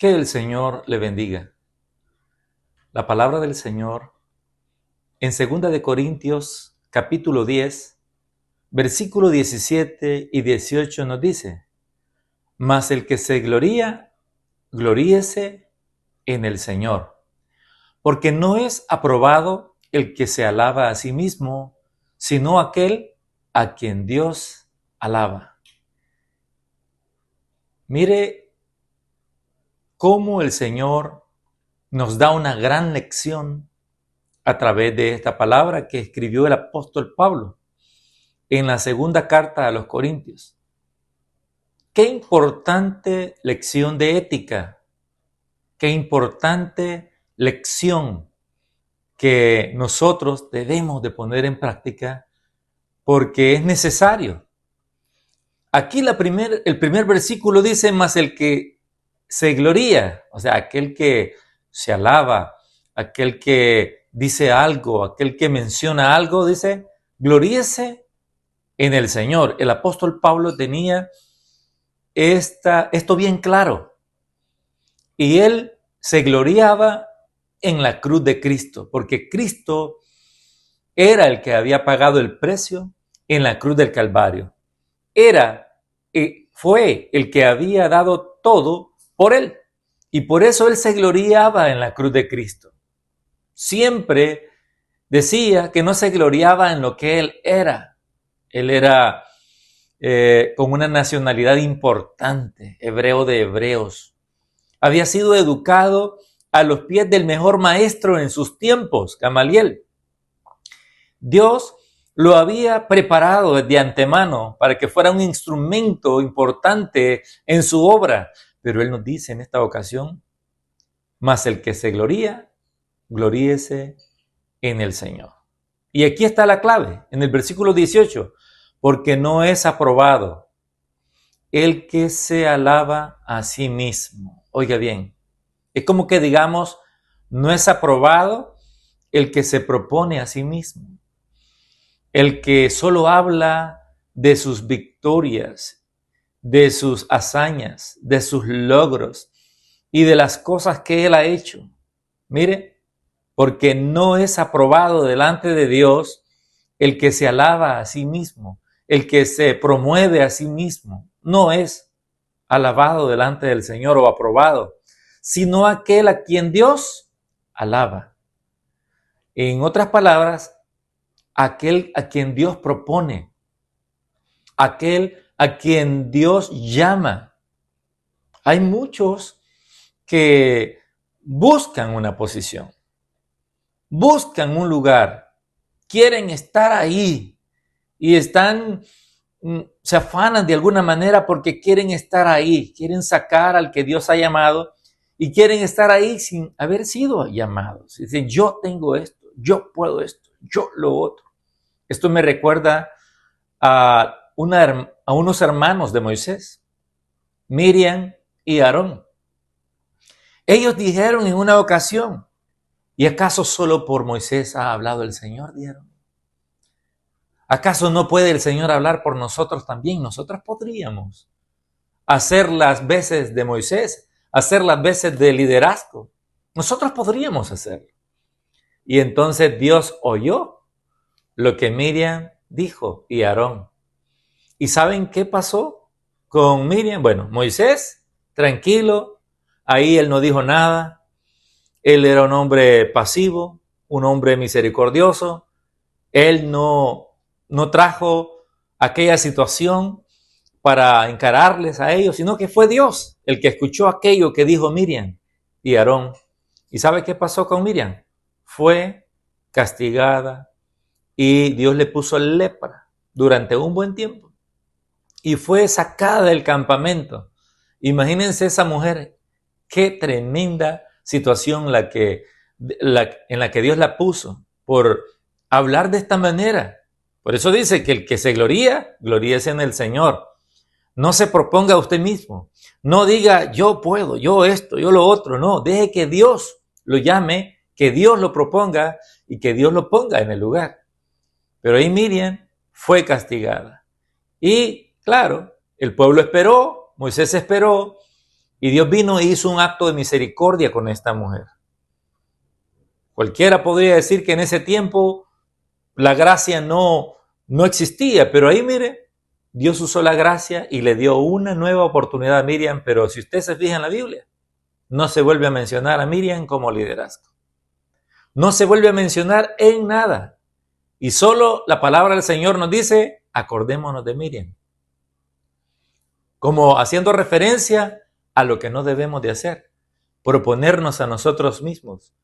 Que el Señor le bendiga. La palabra del Señor en 2 capítulo 10, versículo 17 y 18 nos dice: Mas el que se gloría, gloríese en el Señor, porque no es aprobado el que se alaba a sí mismo, sino aquel a quien Dios alaba. Mire cómo el Señor nos da una gran lección a través de esta palabra que escribió el apóstol Pablo en la segunda carta a los Corintios. Qué importante lección de ética, qué importante lección que nosotros debemos de poner en práctica porque es necesario. Aquí el primer versículo dice: mas el que se gloría, o sea, aquel que se alaba, aquel que dice algo, aquel que menciona algo, dice: gloríese en el Señor. El apóstol Pablo tenía esto bien claro. Y él se gloriaba en la cruz de Cristo, porque Cristo era el que había pagado el precio en la cruz del Calvario. Fue el que había dado todo por él. Y por eso él se gloriaba en la cruz de Cristo. Siempre decía que no se gloriaba en lo que él era. Él era con una nacionalidad importante, hebreo de hebreos. Había sido educado a los pies del mejor maestro en sus tiempos, Gamaliel. Dios lo había preparado desde antemano para que fuera un instrumento importante en su obra. Pero él nos dice en esta ocasión: mas el que se gloría, gloríese en el Señor. Y aquí está la clave, en el versículo 18, porque no es aprobado el que se alaba a sí mismo. Oiga bien, es como que digamos, no es aprobado el que se propone a sí mismo, el que solo habla de sus victorias, de sus hazañas, de sus logros y de las cosas que él ha hecho. Mire, porque no es aprobado delante de Dios el que se alaba a sí mismo, el que se promueve a sí mismo. No es alabado delante del Señor o aprobado, sino aquel a quien Dios alaba. En otras palabras, aquel a quien Dios propone, aquel a quien Dios llama. Hay muchos que buscan una posición, buscan un lugar, quieren estar ahí y se afanan de alguna manera porque quieren estar ahí, quieren sacar al que Dios ha llamado y quieren estar ahí sin haber sido llamados. Dicen: yo tengo esto, yo puedo esto, yo lo otro. Esto me recuerda a unos hermanos de Moisés, Miriam y Aarón. Ellos dijeron en una ocasión: ¿y acaso solo por Moisés ha hablado el Señor? Dijeron. ¿Acaso no puede el Señor hablar por nosotros también? Nosotros podríamos hacer las veces de Moisés, hacer las veces de liderazgo. Nosotros podríamos hacerlo. Y entonces Dios oyó lo que Miriam dijo y Aarón. ¿Y saben qué pasó con Miriam? Bueno, Moisés, tranquilo, ahí él no dijo nada. Él era un hombre pasivo, un hombre misericordioso. Él no trajo aquella situación para encararles a ellos, sino que fue Dios el que escuchó aquello que dijo Miriam y Aarón. ¿Y sabe qué pasó con Miriam? Fue castigada y Dios le puso lepra durante un buen tiempo y fue sacada del campamento. Imagínense esa mujer, qué tremenda situación en la que Dios la puso por hablar de esta manera. Por eso dice que el que se gloríese en el Señor. No se proponga a usted mismo. No diga: yo puedo, yo esto, yo lo otro. No, deje que Dios lo llame, que Dios lo proponga y que Dios lo ponga en el lugar. Pero ahí Miriam fue castigada. Y claro, el pueblo esperó, Moisés esperó, Y Dios vino e hizo un acto de misericordia con esta mujer. Cualquiera podría decir que en ese tiempo la gracia no existía, pero ahí mire, Dios usó la gracia y le dio una nueva oportunidad a Miriam, pero si usted se fija en la Biblia, no se vuelve a mencionar a Miriam como liderazgo. No se vuelve a mencionar en nada. Y solo la palabra del Señor nos dice, acordémonos de Miriam. Como haciendo referencia a lo que no debemos de hacer. Proponernos a nosotros mismos.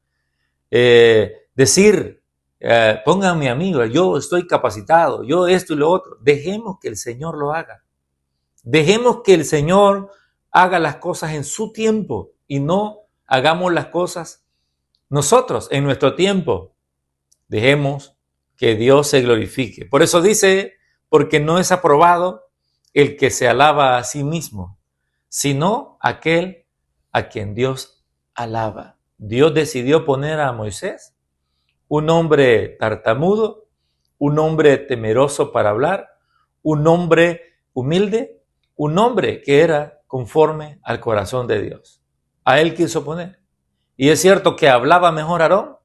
Decir, pónganme amigo, yo estoy capacitado, yo esto y lo otro. Dejemos que el Señor lo haga. Dejemos que el Señor haga las cosas en su tiempo y no hagamos las cosas nosotros en nuestro tiempo. Dejemos que Dios se glorifique. Por eso dice, porque no es aprobado el que se alaba a sí mismo, sino aquel a quien Dios alaba. Dios decidió poner a Moisés, un hombre tartamudo, un hombre temeroso para hablar, un hombre humilde, un hombre que era conforme al corazón de Dios. A él quiso poner. Y es cierto que hablaba mejor Aarón,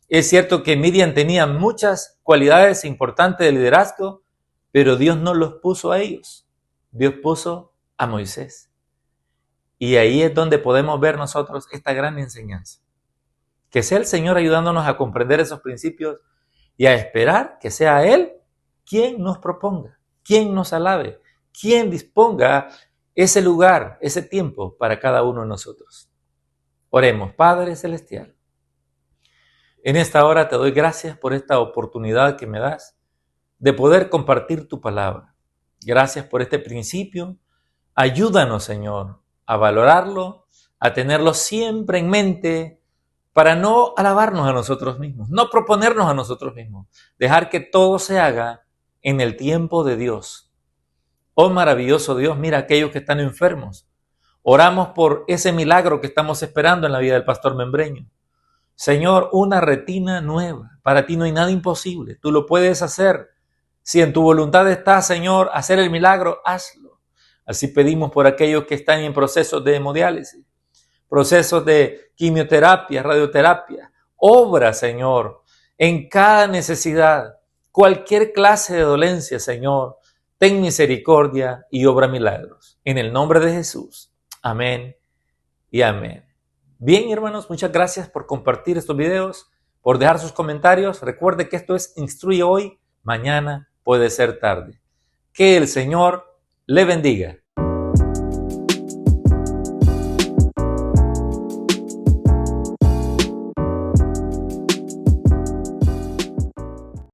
es cierto que Miriam tenía muchas cualidades importantes de liderazgo, pero Dios no los puso a ellos. Dios puso a Moisés. Y ahí es donde podemos ver nosotros esta gran enseñanza. Que sea el Señor ayudándonos a comprender esos principios y a esperar que sea Él quien nos proponga, quien nos alabe, quien disponga ese lugar, ese tiempo para cada uno de nosotros. Oremos, Padre Celestial. En esta hora te doy gracias por esta oportunidad que me das de poder compartir tu palabra. Gracias por este principio. Ayúdanos, Señor, a valorarlo, a tenerlo siempre en mente para no alabarnos a nosotros mismos, no proponernos a nosotros mismos, dejar que todo se haga en el tiempo de Dios. Oh maravilloso Dios, mira a aquellos que están enfermos. Oramos por ese milagro que estamos esperando en la vida del pastor Membreño. Señor, una retina nueva. Para ti no hay nada imposible. Tú lo puedes hacer. Si en tu voluntad está, Señor, hacer el milagro, hazlo. Así pedimos por aquellos que están en procesos de hemodiálisis, procesos de quimioterapia, radioterapia. Obra, Señor, en cada necesidad, cualquier clase de dolencia, Señor. Ten misericordia y obra milagros. En el nombre de Jesús. Amén y amén. Bien, hermanos, muchas gracias por compartir estos videos, por dejar sus comentarios. Recuerde que esto es Instruye Hoy, mañana puede ser tarde. Que el Señor le bendiga.